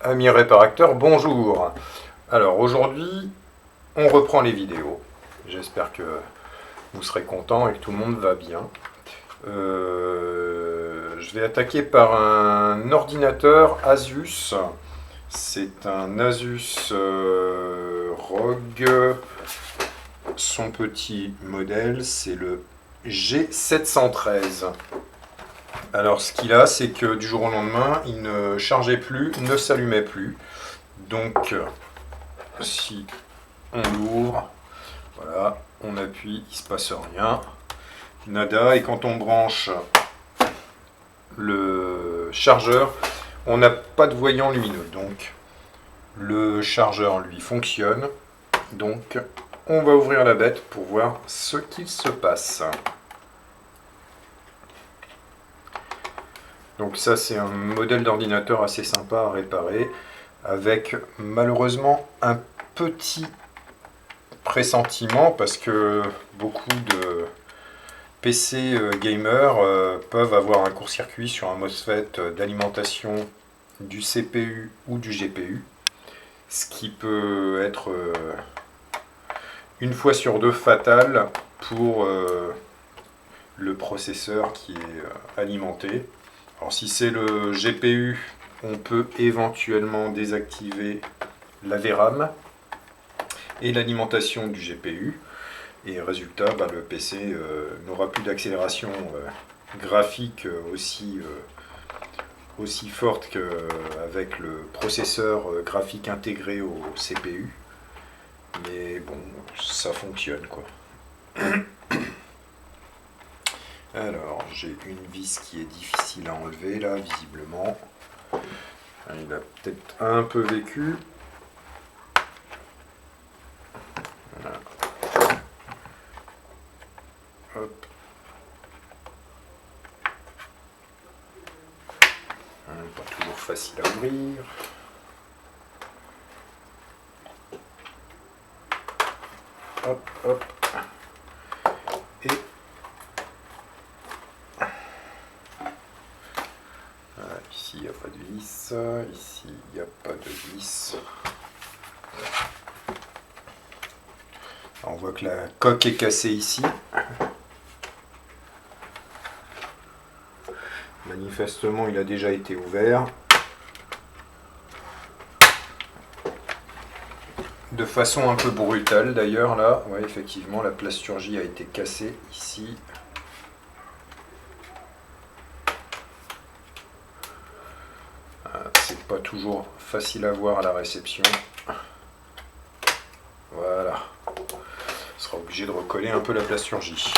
Amis réparateurs, bonjour. Alors aujourd'hui, on reprend les vidéos. J'espère que vous serez contents et que tout le monde va bien. Je vais attaquer par un ordinateur Asus. C'est un Asus ROG. Son petit modèle, c'est le G713. Alors ce qu'il a, c'est que du jour au lendemain, il ne chargeait plus, ne s'allumait plus. Donc si on l'ouvre, voilà, on appuie, il ne se passe rien. Nada, et quand on branche le chargeur, on n'a pas de voyant lumineux. Donc le chargeur lui fonctionne. Donc on va ouvrir la bête pour voir ce qu'il se passe. Donc ça, c'est un modèle d'ordinateur assez sympa à réparer, avec malheureusement un petit pressentiment, parce que beaucoup de PC gamers peuvent avoir un court-circuit sur un MOSFET d'alimentation du CPU ou du GPU, ce qui peut être une fois sur deux fatal pour le processeur qui est alimenté. Alors si c'est le GPU, on peut éventuellement désactiver la VRAM et l'alimentation du GPU. Et résultat, le PC n'aura plus d'accélération graphique aussi forte qu'avec le processeur graphique intégré au CPU. Mais bon, ça fonctionne quoi. Alors, j'ai une vis qui est difficile à enlever là, visiblement. Il a peut-être un peu vécu. Voilà. Hop. Pas toujours facile à ouvrir. Hop, hop. Et ici, il n'y a pas de vis. Ici, il n'y a pas de vis. On voit que la coque est cassée ici. Manifestement, il a déjà été ouvert. De façon un peu brutale d'ailleurs, là. Ouais, effectivement, la plasturgie a été cassée ici. C'est pas toujours facile à voir à la réception. Voilà. On sera obligé de recoller un peu la plasturgie.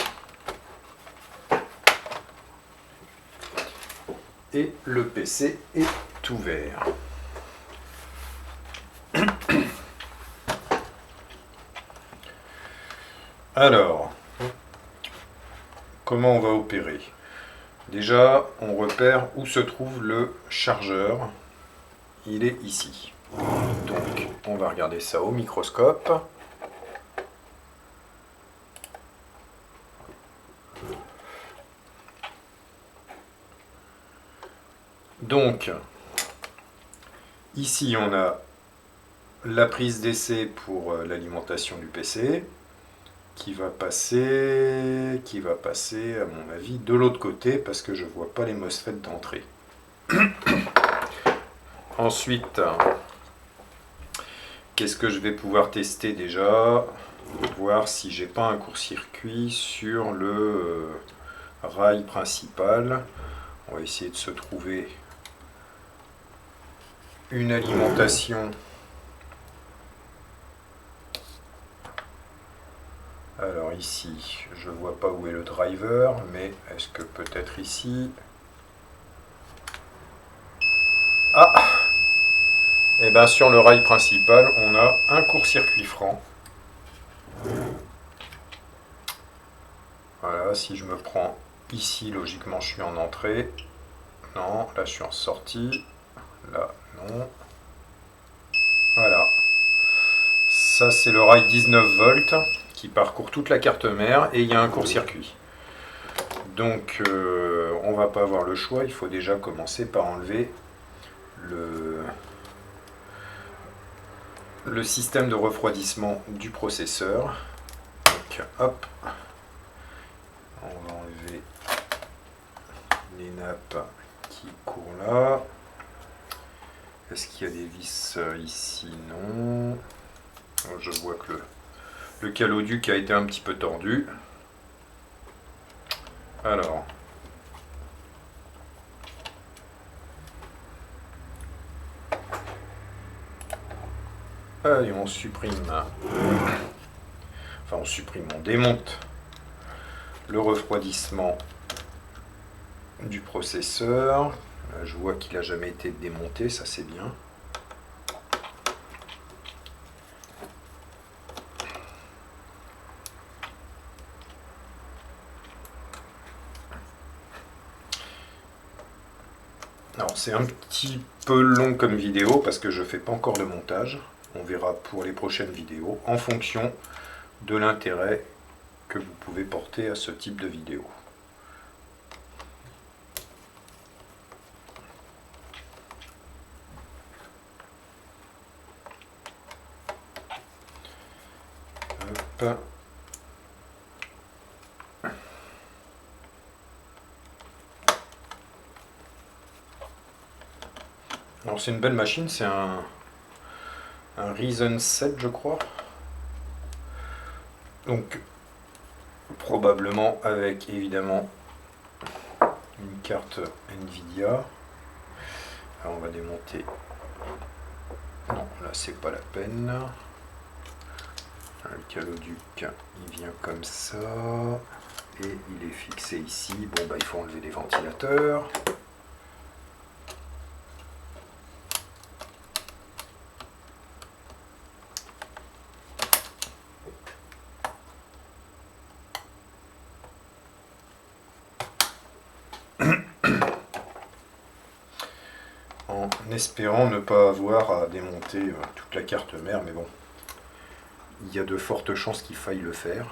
Et le PC est ouvert. Alors, comment on va opérer? Déjà, on repère où se trouve le chargeur. Il est ici. Donc, on va regarder ça au microscope. Donc, ici, on a la prise d'essai pour l'alimentation du PC, qui va passer, à mon avis, de l'autre côté, parce que je ne vois pas les MOSFET d'entrée. Ensuite, qu'est-ce que je vais pouvoir tester déjà? Voir si j'ai pas un court-circuit sur le rail principal. On va essayer de se trouver une alimentation. Alors ici, je ne vois pas où est le driver, mais est-ce que peut-être ici? Ah! Et bien sur le rail principal, on a un court-circuit franc. Voilà, si je me prends ici, logiquement je suis en entrée. Non, là je suis en sortie. Là, non. Voilà. Ça c'est le rail 19 volts qui parcourt toute la carte mère et il y a un court-circuit. Donc on ne va pas avoir le choix, il faut déjà commencer par enlever le le système de refroidissement du processeur. Donc hop, on va enlever les nappes qui courent là. Est-ce qu'il y a des vis ici? Non. Je vois que le caloduc a été un petit peu tordu. Alors, allez, on supprime, enfin on démonte le refroidissement du processeur. Je vois qu'il n'a jamais été démonté, ça c'est bien. Alors c'est un petit peu long comme vidéo parce que je ne fais pas encore de montage. On verra pour les prochaines vidéos en fonction de l'intérêt que vous pouvez porter à ce type de vidéo. Hop. Alors c'est une belle machine, c'est un Ryzen 7 je crois. Donc probablement avec évidemment une carte Nvidia. Alors on va démonter. Non, là c'est pas la peine. Le caloduc il vient comme ça et il est fixé ici. Bon bah il faut enlever les ventilateurs. En espérant ne pas avoir à démonter toute la carte mère, mais bon, il y a de fortes chances qu'il faille le faire.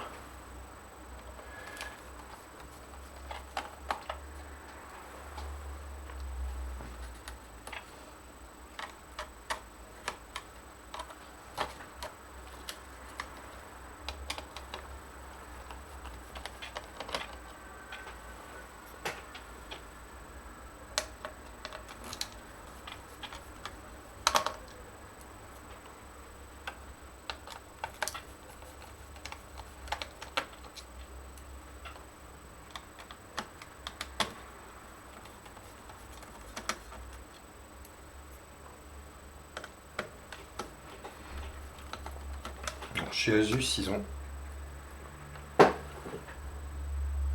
Chez Asus, ils ont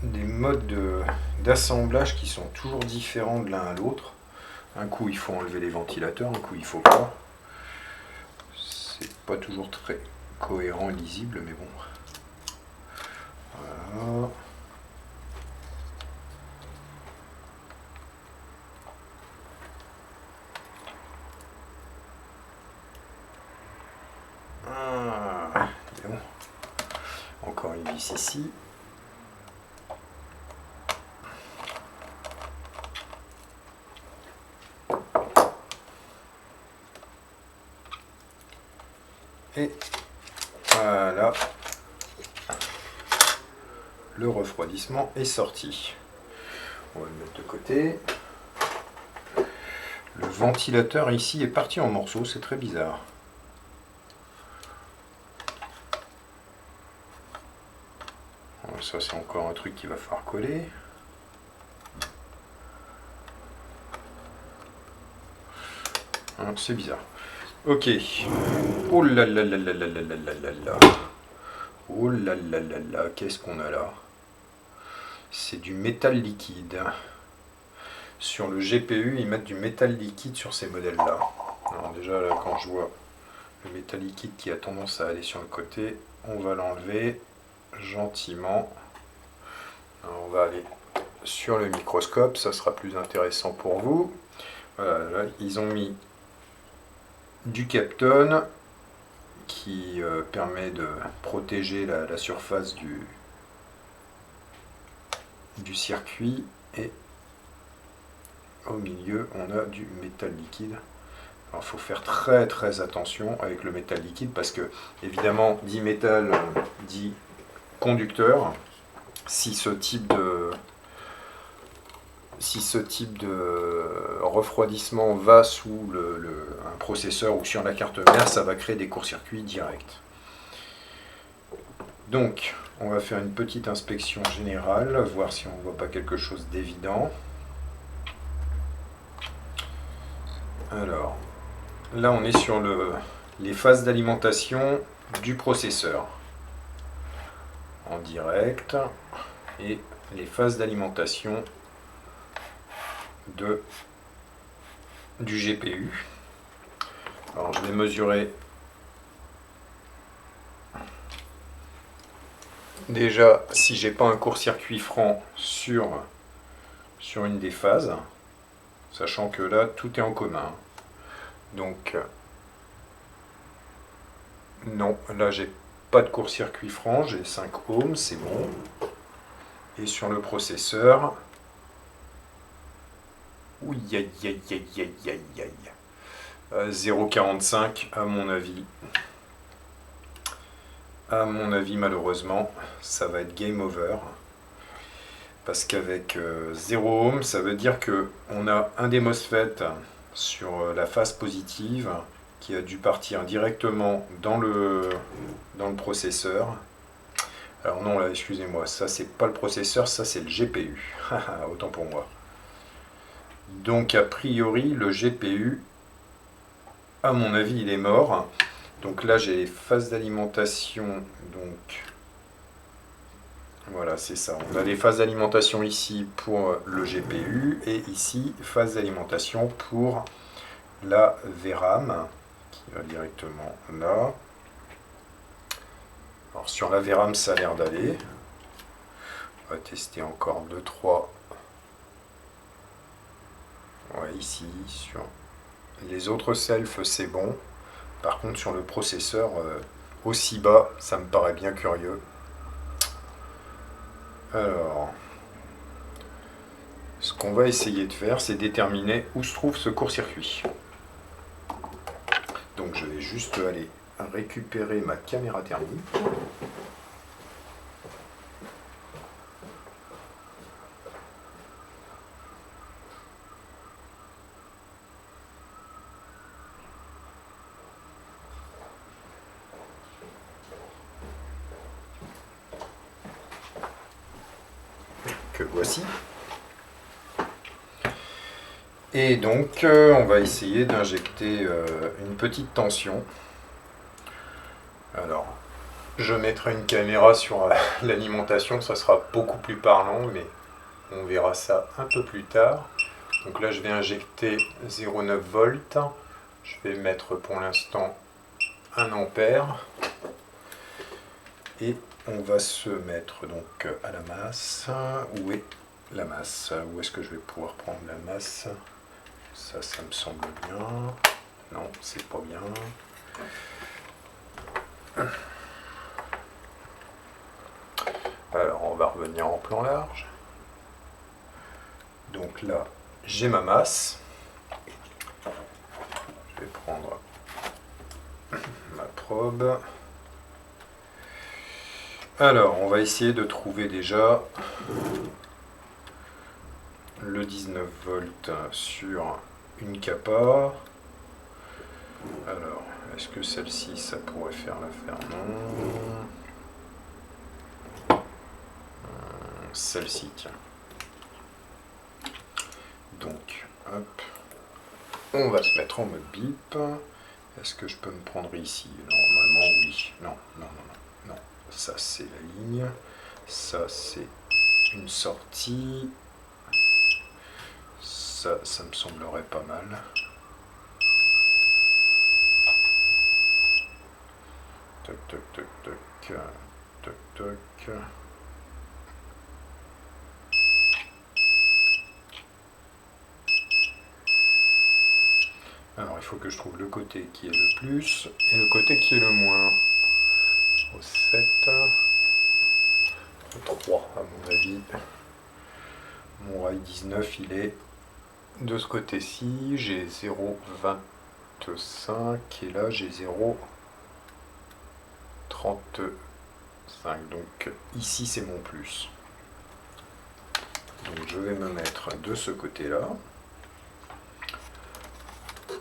des modes d'assemblage qui sont toujours différents de l'un à l'autre. Un coup, il faut enlever les ventilateurs, un coup, il faut pas. C'est pas toujours très cohérent et lisible, mais bon. Voilà. Ah, bon. Encore une vis ici. Et voilà, le refroidissement est sorti. On va le mettre de côté. Le ventilateur ici est parti en morceaux, c'est très bizarre. Ça c'est encore un truc qu'il va falloir coller. C'est bizarre. Ok. Oh là là là là là là là là là. Oh là là là là, qu'est-ce qu'on a là? C'est du métal liquide. Sur le GPU, ils mettent du métal liquide sur ces modèles-là. Alors déjà, là, quand je vois le métal liquide qui a tendance à aller sur le côté, on va l'enlever gentiment. Alors, on va aller sur le microscope, ça sera plus intéressant pour vous. Voilà, là, ils ont mis du Kapton qui permet de protéger la surface du circuit, et au milieu on a du métal liquide. il faut faire très très attention avec le métal liquide parce que, évidemment, dit métal, dit conducteur. Si ce type de refroidissement va sous un processeur ou sur la carte mère, ça va créer des courts-circuits directs. Donc, on va faire une petite inspection générale, voir si on ne voit pas quelque chose d'évident. Alors, là on est sur les phases d'alimentation du processeur en direct et les phases d'alimentation du GPU. Alors je vais mesurer déjà si j'ai pas un court-circuit franc sur une des phases, sachant que là tout est en commun. Donc non, là j'ai pas de court-circuit franc, j'ai 5 ohms, c'est bon. Et sur le processeur, oui, aïe aïe aïe aïe aïe aïe, 0,45 à mon avis. À mon avis, malheureusement, ça va être game over. Parce qu'avec 0 ohm, ça veut dire qu'on a un des MOSFET sur la phase positive qui a dû partir directement dans le processeur. Alors non, là, excusez-moi, ça c'est pas le processeur, ça c'est le GPU. Autant pour moi. Donc a priori, le GPU, à mon avis, il est mort. Donc là, j'ai les phases d'alimentation. Donc voilà, c'est ça. On a les phases d'alimentation ici pour le GPU et ici, phase d'alimentation pour la VRAM qui va directement là. Alors sur la VRAM, ça a l'air d'aller. On va tester encore 2-3. Ouais, ici, sur les autres selfs, c'est bon. Par contre, sur le processeur, aussi bas, ça me paraît bien curieux. Alors, ce qu'on va essayer de faire, c'est déterminer où se trouve ce court-circuit. Donc, je vais juste aller récupérer ma caméra thermique. Que voici. Et donc, on va essayer d'injecter une petite tension. Alors, je mettrai une caméra sur l'alimentation, ça sera beaucoup plus parlant, mais on verra ça un peu plus tard. Donc là, je vais injecter 0,9 volts. Je vais mettre pour l'instant 1 ampère. Et on va se mettre donc à la masse. Où est la masse? Où est-ce que je vais pouvoir prendre la masse? Ça me semble bien. Non, c'est pas bien. Alors, on va revenir en plan large. Donc là, j'ai ma masse. Je vais prendre ma probe. Alors, on va essayer de trouver déjà le 19 volts sur une capa. Alors, est-ce que celle-ci, ça pourrait faire l'affaire? Non. Celle-ci, tiens. Donc, hop. On va se mettre en mode bip. Est-ce que je peux me prendre ici? Normalement, oui. Non, non, non, non. Non. Ça, c'est la ligne. Ça, c'est une sortie. Ça me semblerait pas mal. Toc, toc, toc, toc. Toc, toc. Alors, il faut que je trouve le côté qui est le plus et le côté qui est le moins. Au 7. Au 3, à mon avis. Mon rail 19, il est de ce côté-ci. J'ai 0,21. et là j'ai 0,35. Donc ici c'est mon plus. Donc je vais me mettre de ce côté-là,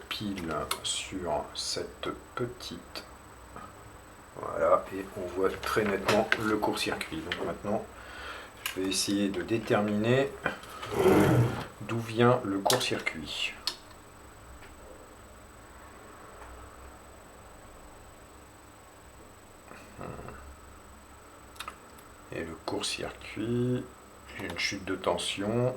pile sur cette petite. Voilà, et on voit très nettement le court-circuit. Donc maintenant, je vais essayer de déterminer d'où vient le court-circuit. Et le court-circuit, j'ai une chute de tension.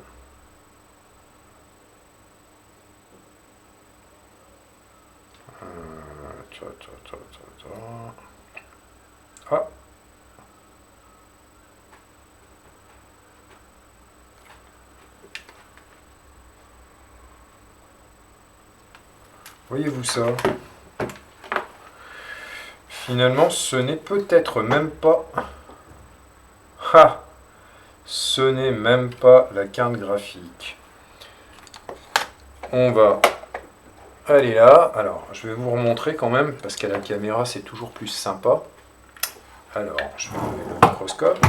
Ah. Voyez-vous ça? Finalement, ce n'est peut-être même pas... Ah! Ce n'est même pas la carte graphique. On va aller là. Alors, je vais vous remontrer quand même, parce qu'à la caméra, c'est toujours plus sympa. Alors, je vais enlever le microscope.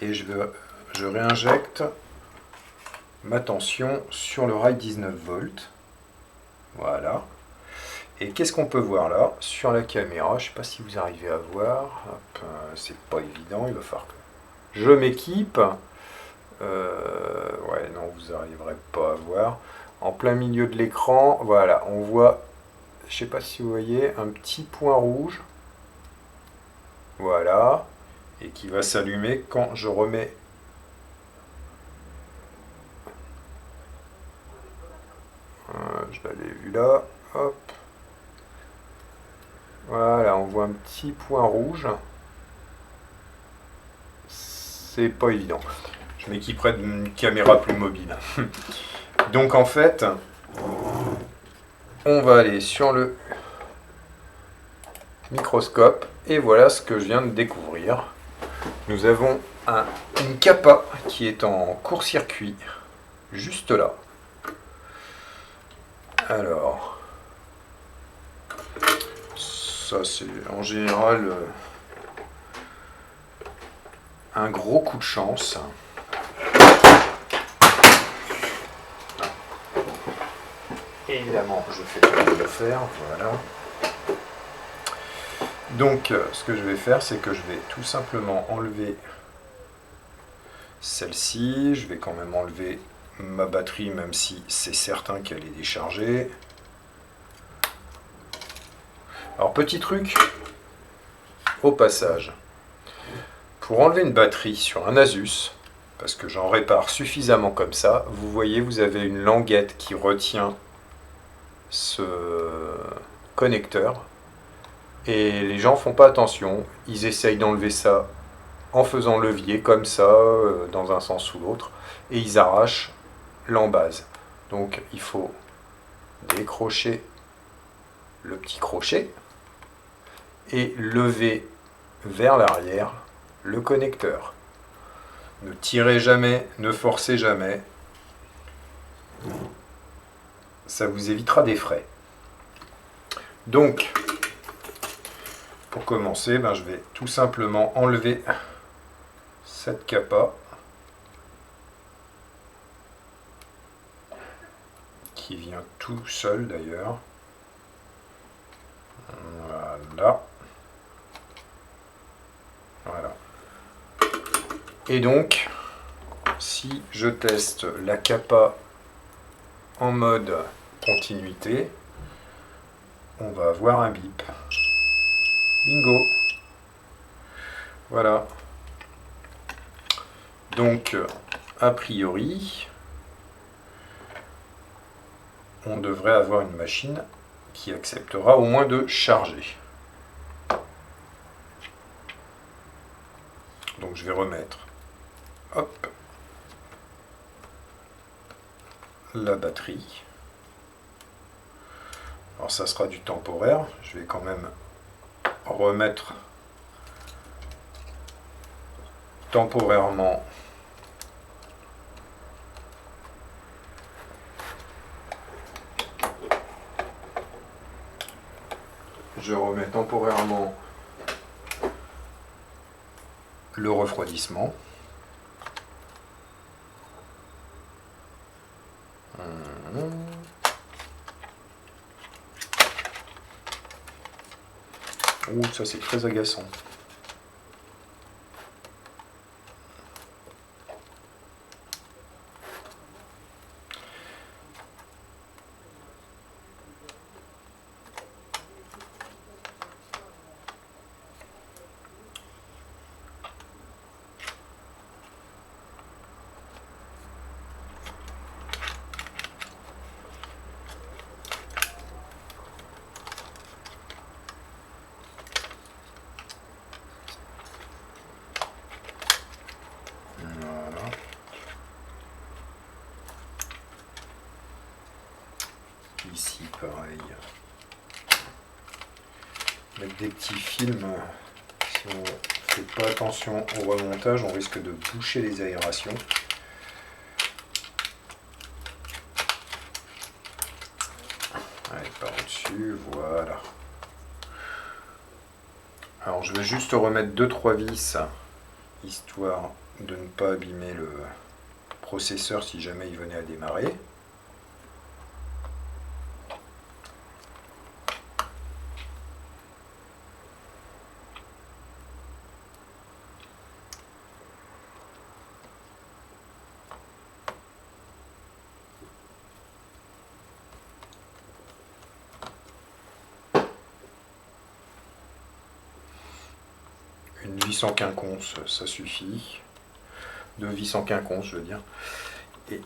Et je réinjecte ma tension sur le rail 19 volts. Voilà. Et qu'est-ce qu'on peut voir là sur la caméra? Je ne sais pas si vous arrivez à voir. C'est pas évident, il va falloir que je m'équipe. Ouais, non, vous n'arriverez pas à voir. En plein milieu de l'écran, voilà, on voit, je ne sais pas si vous voyez, un petit point rouge. Voilà. Et qui va s'allumer quand je remets. Je l'avais vu là. Hop. Voilà, on voit un petit point rouge. C'est pas évident. Je m'équiperai d'une caméra plus mobile. Donc en fait, on va aller sur le microscope et voilà ce que je viens de découvrir. Nous avons une capa qui est en court-circuit, juste là. Alors, ça c'est en général un gros coup de chance. Évidemment, je fais tout le faire, voilà. Donc, ce que je vais faire, c'est que je vais tout simplement enlever celle-ci. Je vais quand même enlever ma batterie, même si c'est certain qu'elle est déchargée. Alors, petit truc, au passage, pour enlever une batterie sur un Asus, parce que j'en répare suffisamment comme ça, vous voyez, vous avez une languette qui retient ce connecteur. Et les gens font pas attention, ils essayent d'enlever ça en faisant levier comme ça, dans un sens ou l'autre, et ils arrachent l'embase. Donc il faut décrocher le petit crochet et lever vers l'arrière le connecteur. Ne tirez jamais, ne forcez jamais, ça vous évitera des frais. Donc, pour commencer, je vais tout simplement enlever cette capa qui vient tout seul d'ailleurs. Voilà. Et donc, si je teste la capa en mode continuité, on va avoir un bip. Bingo. Voilà. Donc, a priori, on devrait avoir une machine qui acceptera au moins de charger. Donc je vais remettre, hop, la batterie. Alors ça sera du temporaire, je vais quand même remettre temporairement je remets temporairement le refroidissement. Ouh, ça c'est très agaçant. Voilà. Ici, pareil. Mettre des petits films. Si on ne fait pas attention au remontage, on risque de boucher les aérations. Allez, par au-dessus, voilà. Alors je vais juste remettre 2-3 vis, histoire de ne pas abîmer le processeur si jamais il venait à démarrer. Une vis en quinconce, ça suffit. 2 vis en quinconce, je veux dire. Et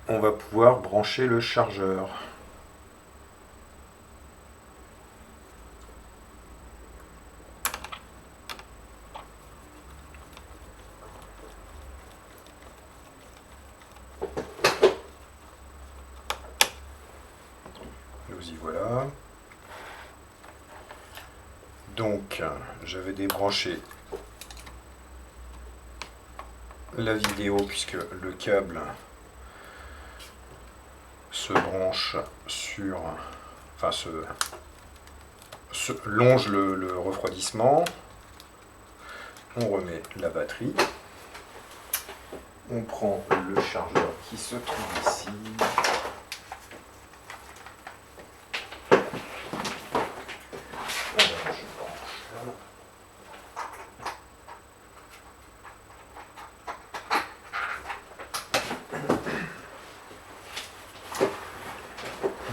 on va pouvoir brancher le chargeur. Nous y voilà. Donc, j'avais débranché la vidéo puisque le câble se branche sur, enfin se longe le refroidissement. On remet la batterie. On prend le chargeur qui se trouve ici.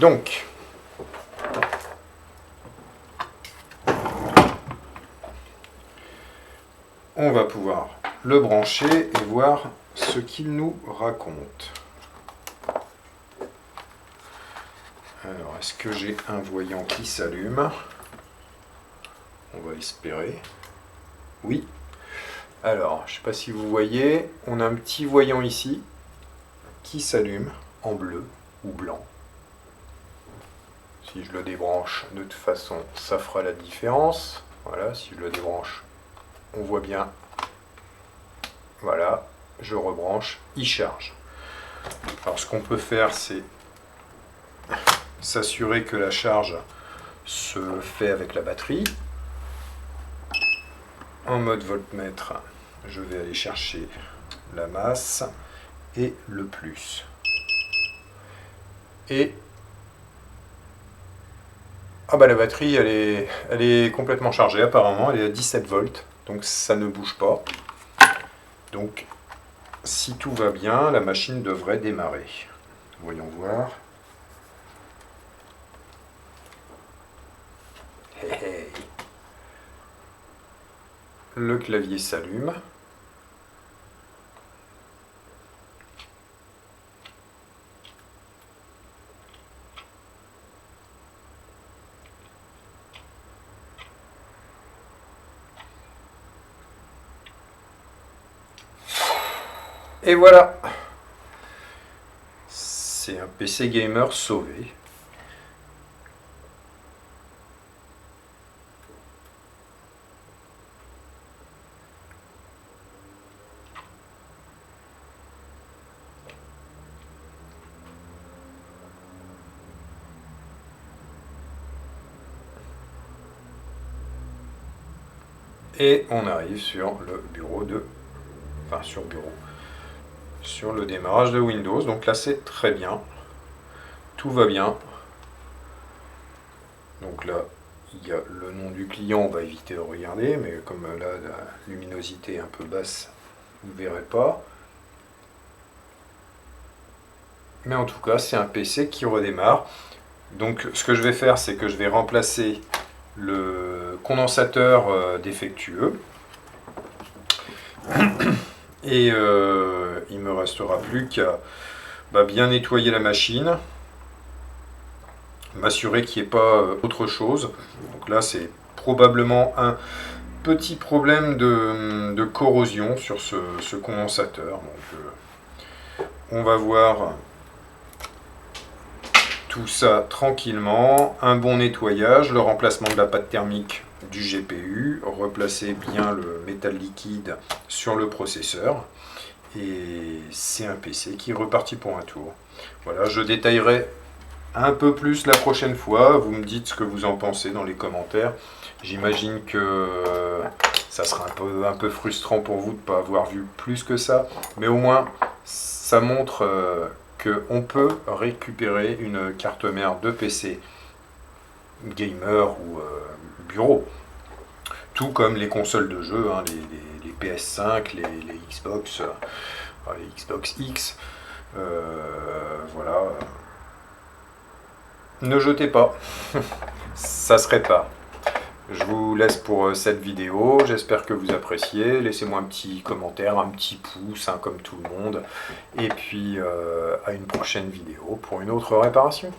Donc, on va pouvoir le brancher et voir ce qu'il nous raconte. Alors, est-ce que j'ai un voyant qui s'allume? On va espérer. Oui. Alors, je ne sais pas si vous voyez, on a un petit voyant ici qui s'allume en bleu ou blanc. Si je le débranche, de toute façon, ça fera la différence. Voilà, si je le débranche, on voit bien. Voilà, je rebranche, il charge. Alors, ce qu'on peut faire, c'est s'assurer que la charge se fait avec la batterie. En mode voltmètre, je vais aller chercher la masse et le plus. Et ah bah la batterie elle est complètement chargée apparemment, elle est à 17 volts, donc ça ne bouge pas. Donc si tout va bien, la machine devrait démarrer. Voyons voir. Hey, hey. Le clavier s'allume. Et voilà, c'est un PC gamer sauvé. Et on arrive sur le bureau sur le démarrage de Windows. Donc là c'est très bien, tout va bien. Donc là il y a le nom du client, on va éviter de regarder, mais comme là la luminosité est un peu basse, vous ne verrez pas. Mais en tout cas c'est un PC qui redémarre. Donc ce que je vais faire, c'est que je vais remplacer le condensateur défectueux. Et il me restera plus qu'à bien nettoyer la machine, m'assurer qu'il n'y ait pas autre chose. Donc là c'est probablement un petit problème de corrosion sur ce condensateur. Donc on va voir tout ça tranquillement, un bon nettoyage, le remplacement de la pâte thermique du GPU, replacer bien le métal liquide sur le processeur, et c'est un PC qui est reparti pour un tour. Voilà, je détaillerai un peu plus la prochaine fois, vous me dites ce que vous en pensez dans les commentaires. J'imagine que ça sera un peu frustrant pour vous de ne pas avoir vu plus que ça, mais au moins ça montre qu'on peut récupérer une carte mère de PC gamer ou bureau. Tout comme les consoles de jeu, hein, les PS5, les Xbox, les Xbox X. Voilà. Ne jetez pas, ça se répare. Je vous laisse pour cette vidéo, j'espère que vous appréciez. Laissez-moi un petit commentaire, un petit pouce, hein, comme tout le monde. Et puis à une prochaine vidéo pour une autre réparation.